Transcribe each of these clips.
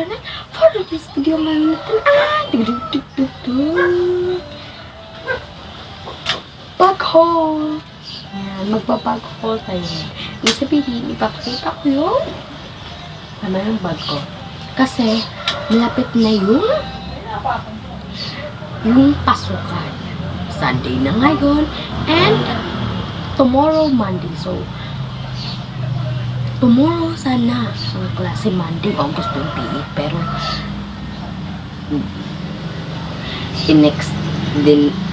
internet for this video man pag-haul. Ayan, magpa-pag-haul tayo. Ibig sabihin, ipakita ko yun. Tama yung bag ko. Kasi, malapit na yung pasukan. Sunday na ngayon, and tomorrow, Monday. So, tomorrow sana ang klase Monday, August 28. Pero,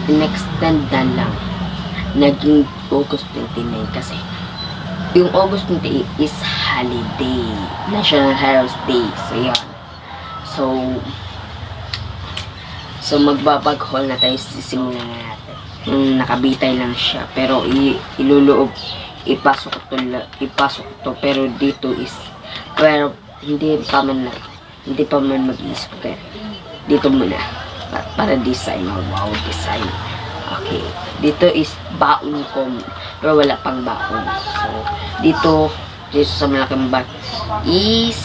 in-extend na lang. Naging August 29 kasi yung August 28 is holiday. National Heroes Day. So, yan. So magbabag-haul na tayo. Sisimulan na natin. Nakabitay lang siya. Pero, iluloob. Ipasok to. Pero, dito is pero, hindi pa man mag-iisip. Pero, dito muna. Para design. Wow, design. Okay. Dito is baon ko. Pero wala pang baon. So, dito sa malaking bag is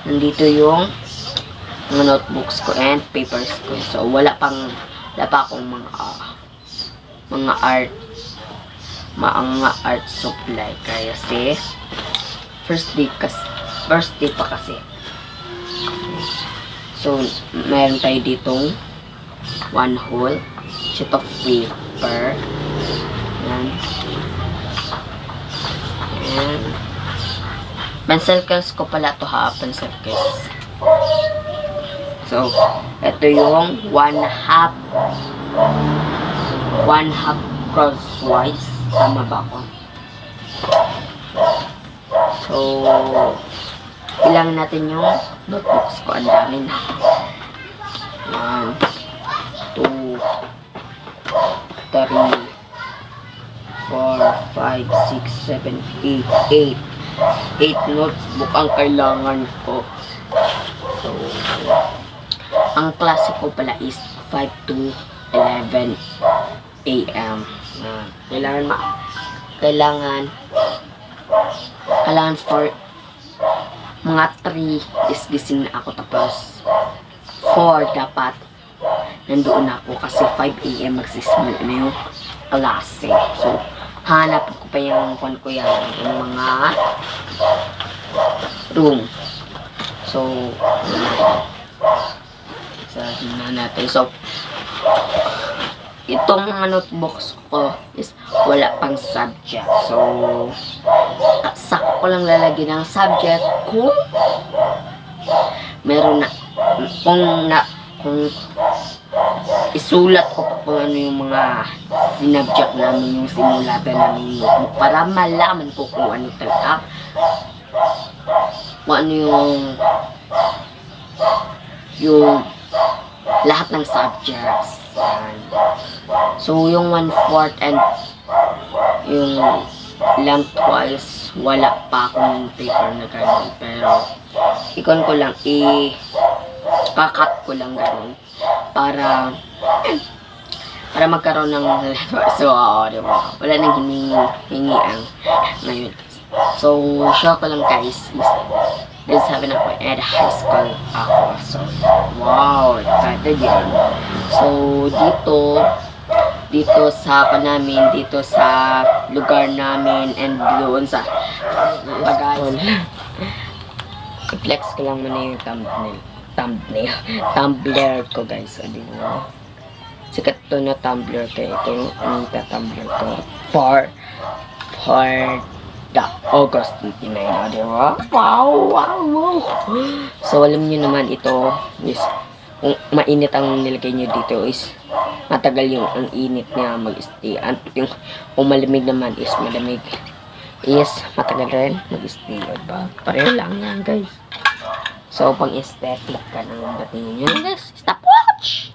nandito yung mga notebooks ko and papers ko. So, wala pa akong mga art supply. Kaya kasi first day pa kasi. So, mayroon tayo ditong one whole sheet of paper. Yan. And pencil case ko pala to ha. Pencil case. So, ito yung one half crosswise. Tama ba ako? So, ilang natin yung notebooks ko. Ang dami na. 1, 2, 3, 4, 5, 6, 7, 8. 8 notebook ang kailangan ko. So, ang klase ko pala is 5 to 11 a.m. Kailangan for mga 3 is gising na ako, tapos 4 dapat nandoon ako kasi 5 a.m. magsisimula na yung klase. So, hanap ko pa yung mga room. So, natin. So, itong notebooks ko is wala pang subject. So, sakto ko lang lalagyan ng subject kung meron na. Kung isulat ko kung ano yung mga sinubject namin, yung simulatan namin para malaman ko kung ano talaga, kung ano yung lahat ng subjects. So, yung 1/4 and yung lengthwise, wala pa akong paper na gano'n. Pero, ikon ko lang, kakat ko lang gano'n. Para magkaroon ng so, diba? Wala nang hingian ngayon. So, show ko lang guys is grade 7 ako and high school ako. So, wow, excited yun. So, dito sa dito sa lugar namin and doon sa pag-school. I-flex ko lang muna yung tumbler ko guys. So, diba? Sikat to na tumbler kayo. Ito yung Anita tumbler ko. For the August 29. Diba? Wow. So, alam nyo naman ito is kung mainit ang nilagay nyo dito is matagal yung ang init niya mag-stay. Kung malamig naman is malamig. Is matagal rin mag-stay. Diba? Pareho lang yan guys. So, pang aesthetic ka ng dating nyo. Guys, stopwatch!